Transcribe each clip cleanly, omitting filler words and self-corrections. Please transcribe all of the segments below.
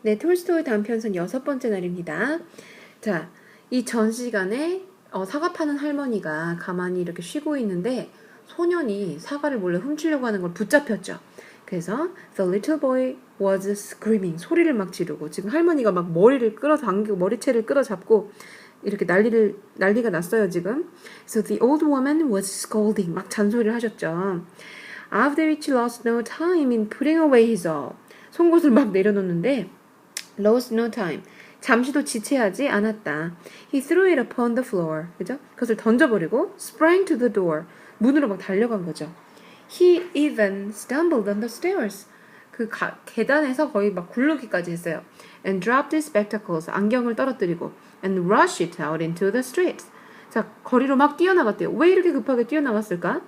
네, 톨스토이 단편선 6번째 날입니다. 자, 이 전 시간에 사과 파는 할머니가 가만히 이렇게 쉬고 있는데 소년이 사과를 몰래 훔치려고 하는 걸 붙잡혔죠. 그래서 the little boy was screaming 소리를 막 지르고 지금 할머니가 막 머리를 끌어당기고 머리채를 끌어잡고 이렇게 난리가 났어요 지금. So the old woman was scolding 막 잔소리를 하셨죠. After which lost no time in putting away his all 송곳을 막 내려놓는데 lost no time 잠시도 지체하지 않았다. He threw it upon the floor. 그죠? 그것을 던져버리고 sprang to the door. 문으로 막 달려간 거죠. He even stumbled on the stairs. 계단에서 거의 막 굴르기까지 했어요. And dropped his spectacles. 안경을 떨어뜨리고 and rushed out into the street. 자, 거리로 막 뛰어나갔대요. 왜 이렇게 급하게 뛰어나갔을까?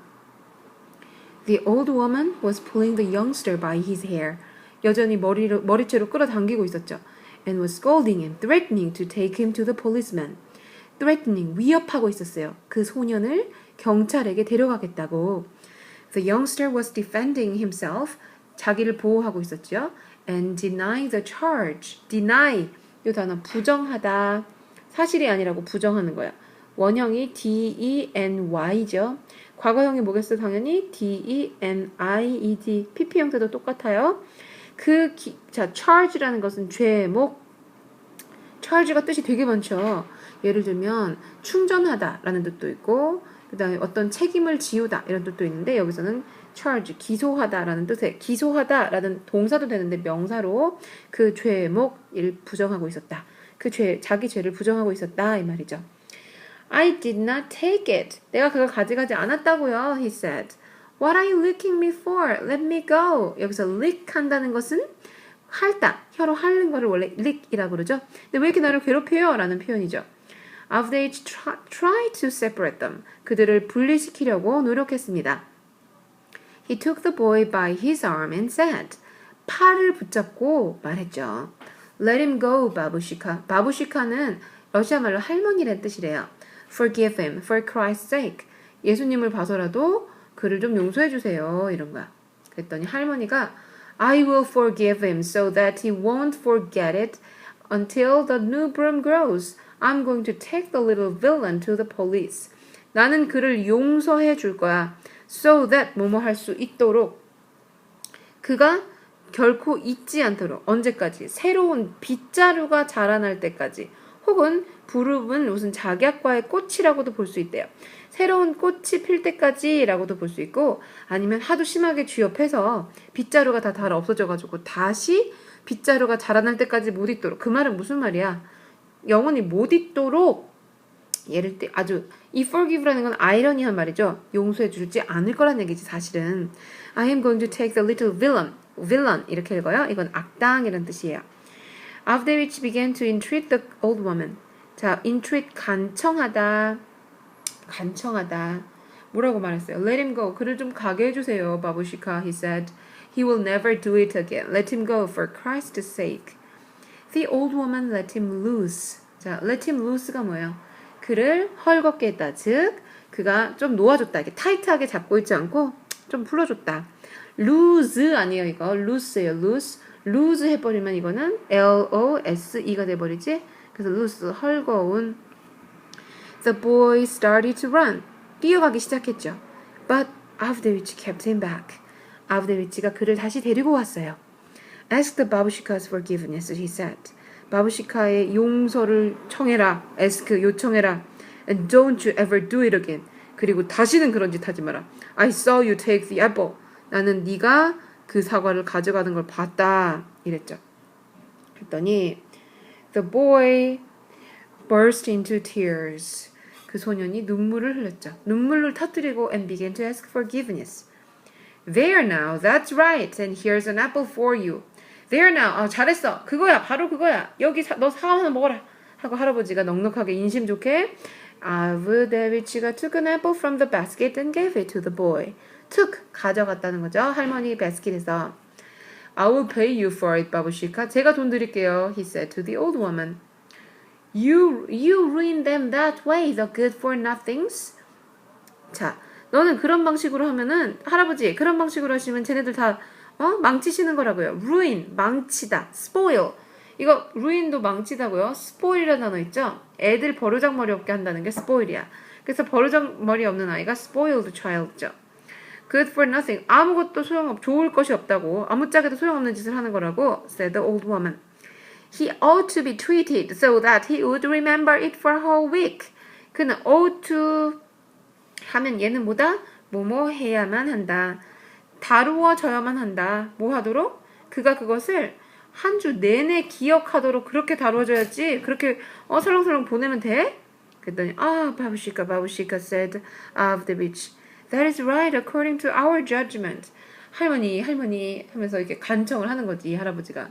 The old woman was pulling the youngster by his hair. 여전히 머리채로 끌어당기고 있었죠. And was scolding and threatening to take him to the policeman. threatening, 위협하고 있었어요. 그 소년을 경찰에게 데려가겠다고. The youngster was defending himself. 자기를 보호하고 있었죠. And denying the charge. deny, 이 단어 부정하다. 사실이 아니라고 부정하는 거야. 원형이 D-E-N-Y죠. 과거형이 뭐겠어요? 당연히 D-E-N-I-E-D. PP 형태도 똑같아요. 자, charge라는 것은 죄목. charge가 뜻이 되게 많죠. 예를 들면 충전하다라는 뜻도 있고 그 다음에 어떤 책임을 지우다 이런 뜻도 있는데 여기서는 charge, 기소하다라는 뜻에 기소하다라는 동사도 되는데 명사로 그 죄목을 부정하고 있었다. 자기 죄를 부정하고 있었다 이 말이죠. I did not take it. 내가 그걸 가져가지 않았다고요. He said. What are you licking me for? Let me go. 여기서 lick 한다는 것은 핥다. 혀로 핥는 거를 원래 lick이라고 그러죠. 근데 왜 이렇게 나를 괴롭혀요? 라는 표현이죠. After each tried to separate them. 그들을 분리시키려고 노력했습니다. He took the boy by his arm and said. 팔을 붙잡고 말했죠. Let him go, 바부시카. 바부시카는 러시아 말로 할머니란 뜻이래요. Forgive him for Christ's sake. 예수님을 봐서라도 그를 좀 용서해 주세요. 이런 거야. 그랬더니 할머니가 I will forgive him so that he won't forget it until the new broom grows. I'm going to take the little villain to the police. 나는 그를 용서해 줄 거야. So that 뭐뭐 할 수 있도록 그가 결코 잊지 않도록 언제까지? 새로운 빗자루가 자라날 때까지 혹은 부름은 무슨 작약과의 꽃이라고도 볼 수 있대요. 새로운 꽃이 필 때까지라고도 볼 수 있고 아니면 하도 심하게 쥐업해서 빗자루가 다 달아 없어져가지고 다시 빗자루가 자라날 때까지 못 잊도록 그 말은 무슨 말이야? 영원히 못 잊도록 예를 때 아주 이 forgive라는 건 아이러니한 말이죠. 용서해 주지 않을 거란 얘기지 사실은. I am going to take the little villain 이렇게 읽어요. 이건 악당이란 뜻이에요. After which began to entreat the old woman. 자, entreat 간청하다. 뭐라고 말했어요? Let him go. 그를 좀 가게 해주세요. 바부시카, he said. He will never do it again. Let him go for Christ's sake. The old woman let him loose. 자, let him loose가 뭐예요? 그를 헐겁게 했다. 즉, 그가 좀 놓아줬다. 이렇게 타이트하게 잡고 있지 않고 좀 풀어줬다. lose 아니에요, 이거. loose예요, loose. lose 해버리면 이거는 L-O-S-E가 돼버리지. 그래서 loose, 헐거운. The boy started to run. 뛰어가기 시작했죠. But Avdevich kept him back. Avdevich가 그를 다시 데리고 왔어요. Ask the babushka's forgiveness, he said. 바부시카의 용서를 청해라. ask, 요청해라. And don't you ever do it again. 그리고 다시는 그런 짓 하지 마라. I saw you take the apple. 나는 네가 그 사과를 가져가는 걸 봤다. 이랬죠. 그랬더니 the boy burst into tears. 그 소년이 눈물을 흘렸죠. 눈물을 터뜨리고 and began to ask forgiveness. There now, that's right. And here's an apple for you. There now, 잘했어. 그거야, 바로 그거야. 여기 너 사과 하나 먹어라. 하고 할아버지가 넉넉하게 인심 좋게 아브데비치가 took an apple from the basket and gave it to the boy. took, 가져갔다는 거죠. 할머니 바스켓에서. I will pay you for it, 바부시카. 제가 돈 드릴게요. He said to the old woman. You ruin them that way, the good for nothings. 자, 너는 그런 방식으로 하면은 할아버지 그런 방식으로 하시면 쟤네들 다 망치시는 거라고요. ruin, 망치다. spoil, 이거 ruin도 망치다고요. spoil이라는 단어 있죠? 애들 버르장머리 없게 한다는 게 spoil이야. 그래서 버르장머리 없는 아이가 spoiled child죠. good for nothing. 아무것도 좋을 것이 없다고. 아무짝에도 소용없는 짓을 하는 거라고 said the old woman. He ought to be treated so that he would remember it for a whole week. 그는 ought to 하면 얘는 뭐다? 뭐뭐 해야만 한다. 다루어져야만 한다. 뭐 하도록? 그가 그것을 한 주 내내 기억하도록 그렇게 다루어져야지. 그렇게 설렁설렁 보내면 돼? 그랬더니 바부시카 said of the witch. That is right according to our judgment. 할머니 하면서 이렇게 간청을 하는 거지 할아버지가.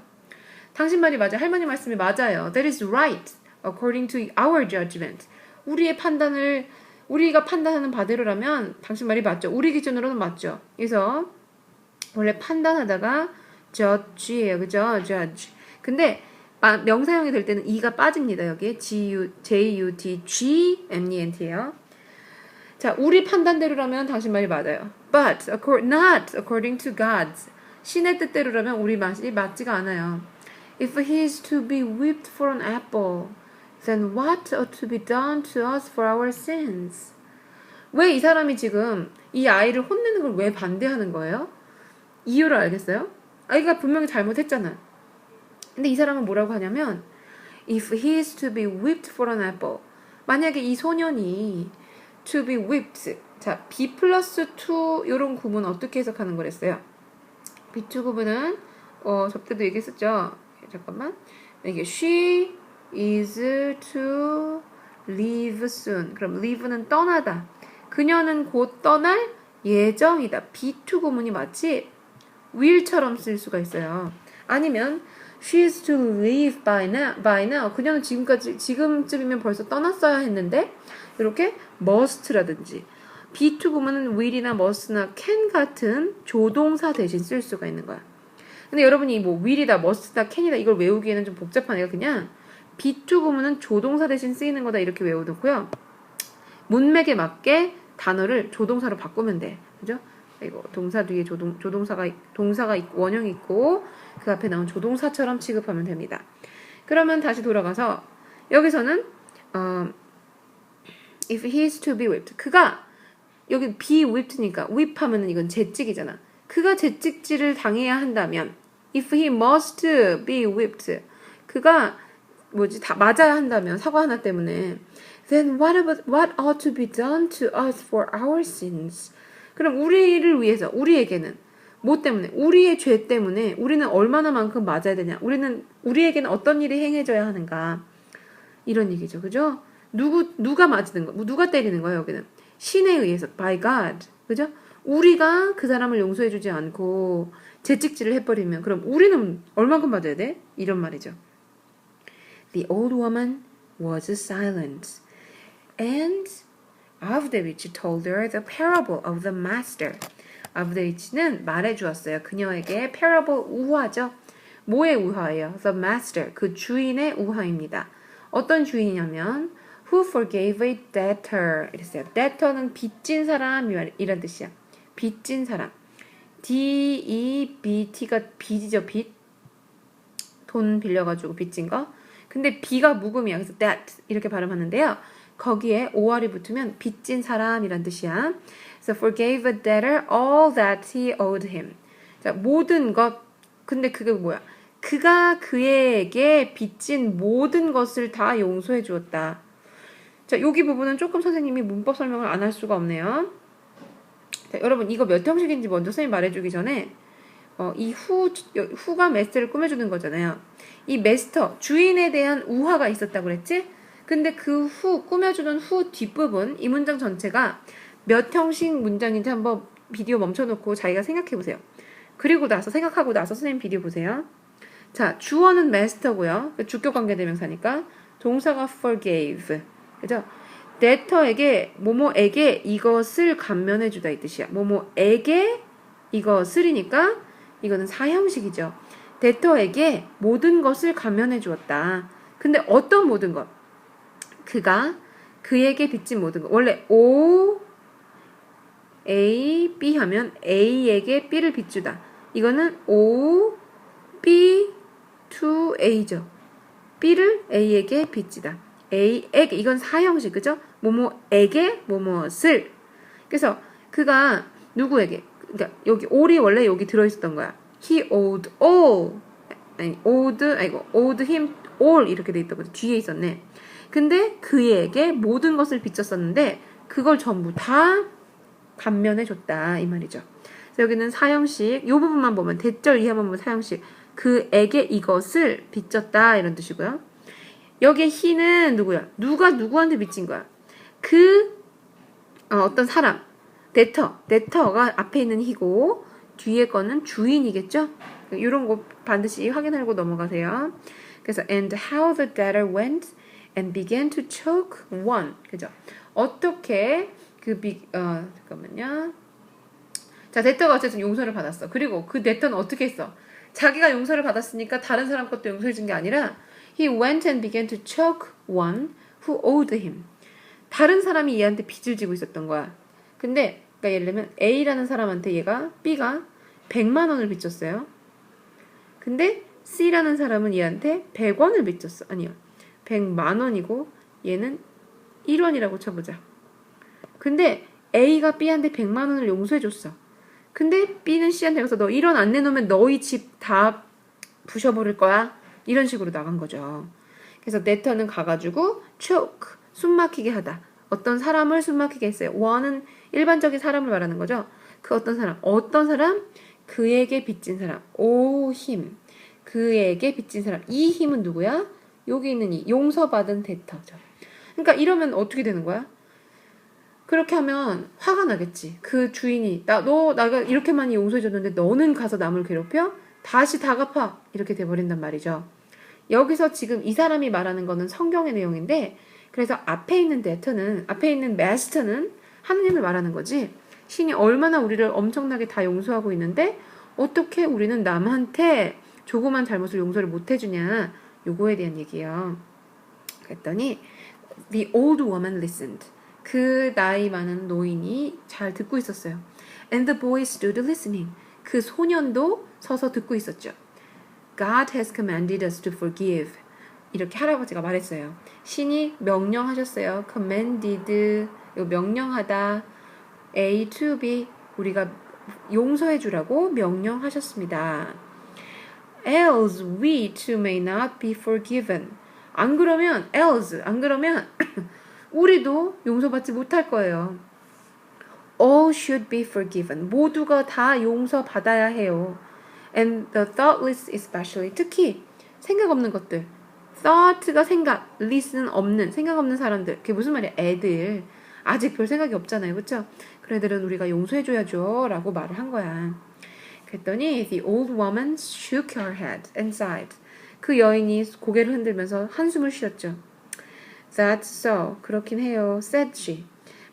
당신 말이 맞아. 할머니 말씀이 맞아요. That is right according to our judgment. 우리가 판단하는 바대로라면 당신 말이 맞죠. 우리 기준으로는 맞죠. 그래서 원래 판단하다가 judge예요. 그죠? judge. 근데 명사형이 될 때는 e가 빠집니다. 여기에 J-U-D-G-M-E-N-T예요. 자, 우리 판단대로라면 당신 말이 맞아요. But not according to God's. 신의 뜻대로라면 우리 말이 맞지가 않아요. If he is to be whipped for an apple, then what ought to be done to us for our sins? 왜 이 사람이 지금 이 아이를 혼내는 걸 왜 반대하는 거예요? 이유를 알겠어요? 아이가 분명히 잘못했잖아. 근데 이 사람은 뭐라고 하냐면 If he is to be whipped for an apple. 만약에 이 소년이 to be whipped. 자, be 플러스 to 이런 구문 어떻게 해석하는 거랬어요? be2 구문은 저때도 얘기했었죠. 잠깐만. 이게 she is to leave soon. 그럼 leave는 떠나다. 그녀는 곧 떠날 예정이다. be2 구문이 마치 will처럼 쓸 수가 있어요. 아니면 she is to leave by now. 그녀는 지금쯤이면 벌써 떠났어야 했는데 이렇게 must라든지 be2 구문은 will이나 must나 can 같은 조동사 대신 쓸 수가 있는 거야. 근데 여러분이 뭐 will이다, must다, can이다 이걸 외우기에는 좀 복잡하니까 그냥 be2 구문은 조동사 대신 쓰이는 거다 이렇게 외워놓고요. 문맥에 맞게 단어를 조동사로 바꾸면 돼. 그죠? 이거 동사 뒤에 동사가 원형이 있고 그 앞에 나온 조동사처럼 취급하면 됩니다. 그러면 다시 돌아가서 여기서는 if he is to be whipped. 그가 여기 be whipped니까 whip 하면은 이건 재찍이잖아. 그가 재찍질을 당해야 한다면 if he must be whipped. 그가 다 맞아야 한다면 사과 하나 때문에 then what ought to be done to us for our sins? 그럼 우리를 위해서 우리에게는 뭐 때문에 우리의 죄 때문에 우리는 얼마나만큼 맞아야 되냐? 우리에게는 어떤 일이 행해져야 하는가? 이런 얘기죠. 그죠? 누가 맞는 거? 누가 때리는 거예요, 여기는? 신에 의해서 by God. 그죠? 우리가 그 사람을 용서해 주지 않고 재찍질을 해 버리면 그럼 우리는 얼마큼 맞아야 돼? 이런 말이죠. The old woman was silent. And 아브데위치 told her the parable of the master. 아브데위치는 말해주었어요. 그녀에게 parable 우화죠. 뭐의 우화예요? The master, 그 주인의 우화입니다. 어떤 주인이냐면 who forgave a debtor 이랬어요. debtor는 빚진 사람이란 뜻이야. 빚진 사람. D-E-B-T가 빚이죠. 빚. 돈 빌려가지고 빚진 거. 근데 B가 묵음이야. 그래서 that 이렇게 발음하는데요. 거기에 OR이 붙으면 빚진 사람이란 뜻이야. So forgave a debtor all that he owed him. 자, 모든 것. 근데 그게 뭐야? 그가 그에게 빚진 모든 것을 다 용서해 주었다. 자, 여기 부분은 조금 선생님이 문법 설명을 안 할 수가 없네요. 자, 여러분 이거 몇 형식인지 먼저 선생님 말해주기 전에 이 후가 메스터를 꾸며주는 거잖아요. 이 메스터, 주인에 대한 우화가 있었다고 그랬지? 근데 그 꾸며주는 후 뒷부분, 이 문장 전체가 몇 형식 문장인지 한번 비디오 멈춰놓고 자기가 생각해보세요. 그리고 나서 생각하고 나서 선생님 비디오 보세요. 자, 주어는 master고요. 주격관계대명사니까 동사가 forgave. 그죠? debtor에게 뭐뭐에게 이것을 감면해주다 이 뜻이야. 뭐뭐에게 이것을이니까 이거는 사형식이죠. debtor에게 모든 것을 감면해주었다. 근데 어떤 모든 것? 그가 그에게 빚진 모든 것. 원래 O, A, B 하면 A에게 B를 빚주다. 이거는 O, B, to A죠. B를 A에게 빚지다. A에게, 이건 사형식, 그죠? 뭐뭐에게 뭐뭐을. 그래서 그가 누구에게, 그러니까 여기 all이 원래 여기 들어있었던 거야. He owed all. owed him all 이렇게 돼 있던 거지. 뒤에 있었네. 근데 그에게 모든 것을 빚졌었는데 그걸 전부 다 감면해 줬다 이 말이죠. 그래서 여기는 사형식, 이 부분만 보면 대절 이하만 보면 사형식. 그에게 이것을 빚졌다 이런 뜻이고요. 여기에 he는 누구야? 누가 누구한테 빚진 거야? 어떤 사람, 데터가 앞에 있는 he고 뒤에 거는 주인이겠죠? 이런 거 반드시 확인하고 넘어가세요. 그래서 and how the debtor went and began to choke one. 그죠? 어떻게 잠깐만요. 자, 데터가 어쨌든 용서를 받았어. 그리고 그 데터는 어떻게 했어? 자기가 용서를 받았으니까 다른 사람 것도 용서해 준 게 아니라 he went and began to choke one who owed him. 다른 사람이 얘한테 빚을 지고 있었던 거야. 근데 그러니까 예를 들면 A라는 사람한테 B가 100만 원을 빚졌어요. 근데 C라는 사람은 얘한테 100원을 빚졌어. 아니요. 100만 원이고 얘는 1원이라고 쳐보자. 근데 A가 B한테 100만 원을 용서해 줬어. 근데 B는 C한테 가서 너 1원 안 내놓으면 너희 집 다 부셔버릴 거야. 이런 식으로 나간 거죠. 그래서 데터는 가가지고 choke, 숨막히게 하다. 어떤 사람을 숨막히게 했어요. one은 일반적인 사람을 말하는 거죠. 그 어떤 사람? 그에게 빚진 사람. owe him. 그에게 빚진 사람. 이 힘은 누구야? 여기 있는 이 용서받은 데터죠. 그러니까 이러면 어떻게 되는 거야? 그렇게 하면 화가 나겠지. 그 주인이 나가 이렇게 많이 용서해줬는데 너는 가서 남을 괴롭혀? 다시 다 갚아. 이렇게 돼버린단 말이죠. 여기서 지금 이 사람이 말하는 거는 성경의 내용인데 그래서 앞에 있는 마스터는 하느님을 말하는 거지. 신이 얼마나 우리를 엄청나게 다 용서하고 있는데 어떻게 우리는 남한테 조그만 잘못을 용서를 못 해주냐. 요거에 대한 얘기예요. 그랬더니 the old woman listened. 그 나이 많은 노인이 잘 듣고 있었어요. And the boy stood listening. 그 소년도 서서 듣고 있었죠. God has commanded us to forgive. 이렇게 할아버지가 말했어요. 신이 명령하셨어요. commanded, 명령하다. A to B, 우리가 용서해 주라고 명령하셨습니다. Else we too may not be forgiven. 안 그러면 우리도 용서받지 못할 거예요. All should be forgiven. 모두가 다 용서받아야 해요. And the thoughtless especially. 특히 생각 없는 것들. thought가 생각, list는 없는, 생각 없는 사람들. 그게 무슨 말이야? 애들. 아직 별 생각이 없잖아요. 그렇죠? 그런 애들은 우리가 용서해줘야죠. 라고 말을 한 거야. 그랬더니 the old woman shook her head and sighed. 그 여인이 고개를 흔들면서 한숨을 쉬었죠. That's so. 그렇긴 해요. said she.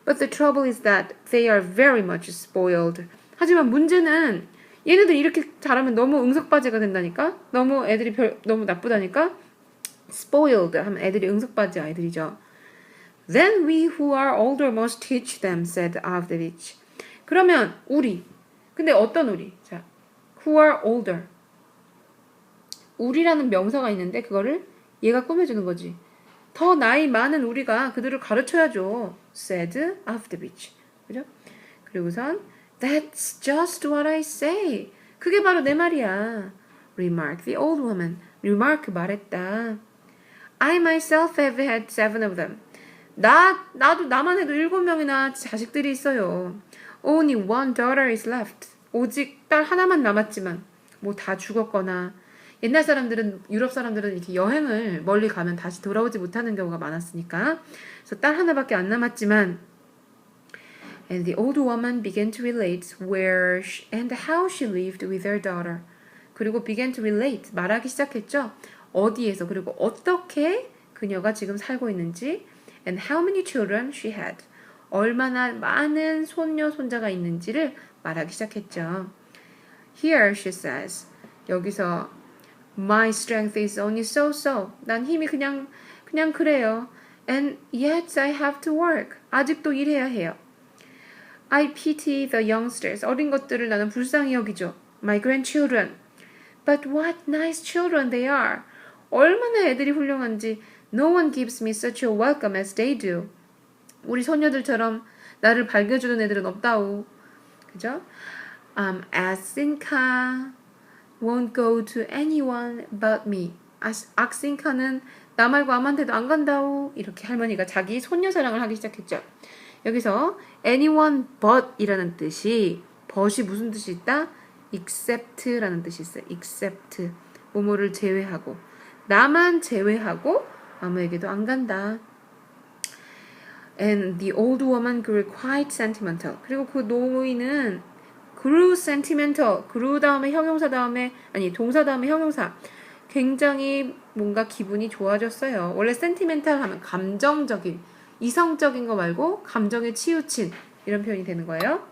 But the trouble is that they are very much spoiled. 하지만 문제는 얘네들 이렇게 잘하면 너무 응석바지가 된다니까? 너무 애들이 너무 나쁘다니까? spoiled 하면 애들이 응석바지 아이들이죠. Then we who are older must teach them, said Avdevich. 그러면 우리. 근데 어떤 우리? 자, who are older. 우리라는 명사가 있는데 그거를 얘가 꾸며주는 거지. 더 나이 많은 우리가 그들을 가르쳐야죠. said Avdevich. 그죠? 그리고선 That's just what I say. 그게 바로 내 말이야. Remarked the old woman. Remark 말했다. I myself have had 7 of them. 나만 해도 7명이나 자식들이 있어요. Only one daughter is left. 오직 딸 하나만 남았지만 뭐 다 죽었거나 옛날 사람들은 유럽 사람들은 이렇게 여행을 멀리 가면 다시 돌아오지 못하는 경우가 많았으니까 그래서 딸 하나밖에 안 남았지만 And the old woman began to relate where and how she lived with her daughter. 그리고 began to relate, 말하기 시작했죠. 어디에서 그리고 어떻게 그녀가 지금 살고 있는지 and how many children she had. 얼마나 많은 손녀, 손자가 있는지를 말하기 시작했죠. Here she says, 여기서 My strength is only so-so. 난 힘이 그냥 그래요. And yet I have to work. 아직도 일해야 해요. I pity the youngsters. 어린 것들을 나는 불쌍히 여기죠. My grandchildren. But what nice children they are. 얼마나 애들이 훌륭한지. No one gives me such a welcome as they do. 우리 소녀들처럼 나를 반겨주는 애들은 없다우. 그죠? Asinka won't go to anyone but me. 악신카는 나 말고 아무한테도 안 간다우. 이렇게 할머니가 자기 손녀 사랑을 하기 시작했죠. 여기서 anyone but 이라는 뜻이 but이 무슨 뜻이 있다? except라는 뜻이 있어요. except 뭐뭐를 제외하고 나만 제외하고 아무에게도 안 간다. And the old woman grew quite sentimental. 그리고 그 노인은 grew sentimental. grew 다음에 형용사 다음에 아니 동사 다음에 형용사. 굉장히 뭔가 기분이 좋아졌어요. 원래 sentimental 하면 감정적인, 이성적인 거 말고 감정에 치우친 이런 표현이 되는 거예요.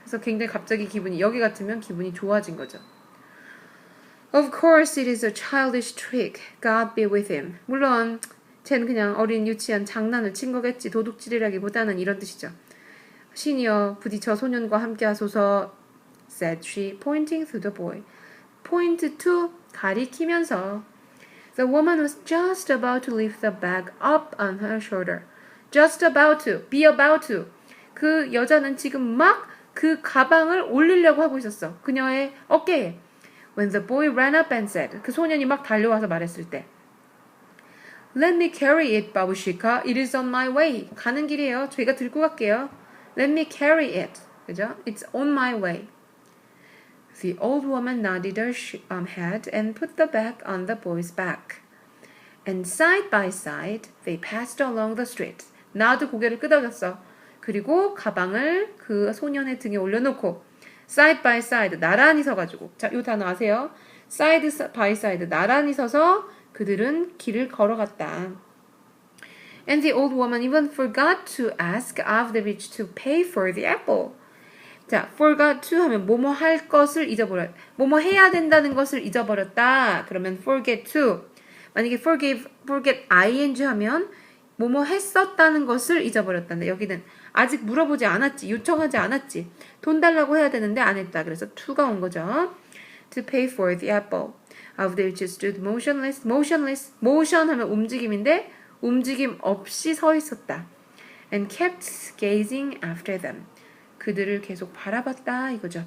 그래서 굉장히 갑자기 기분이 여기 같으면 기분이 좋아진 거죠. Of course it is a childish trick. God be with him. 물론 쟤는 그냥 어린 유치한 장난을 친 거겠지. 도둑질이라기보다는 이런 뜻이죠. 신이여 부디 저 소년과 함께 하소서 said she pointing to the boy. point to 가리키면서 The woman was just about to lift the bag up on her shoulder. just about to, be about to. 그 여자는 지금 막 그 가방을 올리려고 하고 있었어. 그녀의 어깨에. When the boy ran up and said, 그 소년이 막 달려와서 말했을 때 Let me carry it, 바부시카. It is on my way. 가는 길이에요. 저희가 들고 갈게요. Let me carry it. 그죠? It's on my way. The old woman nodded her head and put the bag on the boy's back. And side by side, they passed along the street. 나도 고개를 끄덕였어. 그리고 가방을 그 소년의 등에 올려놓고 side by side, 나란히 서가지고 자, 이 단어 아세요? side by side, 나란히 서서 그들은 길을 걸어갔다. And the old woman even forgot to ask Avdevich to pay for the apple. 자, forgot to 하면 뭐뭐 할 것을 잊어버렸, 뭐뭐 해야 된다는 것을 잊어버렸다. 그러면 forget to. 만약에 forget ing 하면 뭐뭐 했었다는 것을 잊어버렸다는데 여기는 아직 물어보지 않았지, 요청하지 않았지. 돈 달라고 해야 되는데 안 했다. 그래서 to가 온 거죠. To pay for the apple. Avdevich stood motionless. motion 하면 움직임인데 움직임 없이 서 있었다. And kept gazing after them. 그들을 계속 바라봤다 이거죠.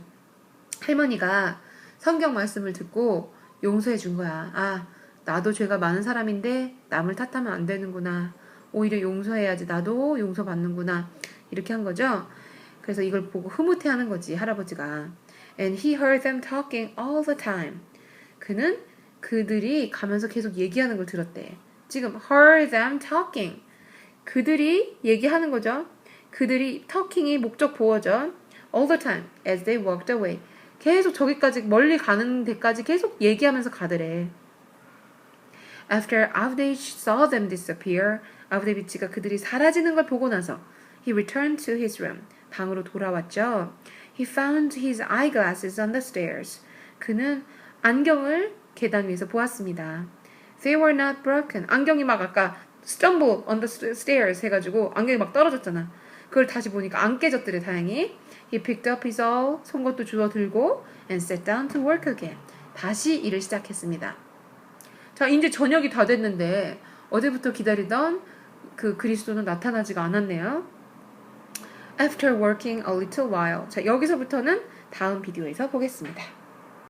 할머니가 성경 말씀을 듣고 용서해 준 거야. 아, 나도 죄가 많은 사람인데 남을 탓하면 안 되는구나. 오히려 용서해야지. 나도 용서받는구나. 이렇게 한 거죠. 그래서 이걸 보고 흐뭇해하는 거지, 할아버지가. And he heard them talking all the time. 그는 그들이 가면서 계속 얘기하는 걸 들었대. 지금 heard them talking. 그들이 얘기하는 거죠. 그들이 talking이 목적 보어죠. all the time as they walked away. 계속 저기까지 멀리 가는 데까지 계속 얘기하면서 가더래. After Avdevich saw them disappear, 아브데비치가 그들이 사라지는 걸 보고 나서 he returned to his room. 방으로 돌아왔죠. He found his eyeglasses on the stairs. 그는 안경을 계단 위에서 보았습니다. They were not broken. 안경이 막 아까 stumble on the stairs 해가지고 안경이 막 떨어졌잖아. 그걸 다시 보니까 안 깨졌더래, 다행히. He picked up his awl. 송곳도 주워 들고 and sat down to work again. 다시 일을 시작했습니다. 자, 이제 저녁이 다 됐는데 어제부터 기다리던 그 그리스도는 나타나지가 않았네요. After working a little while. 자, 여기서부터는 다음 비디오에서 보겠습니다.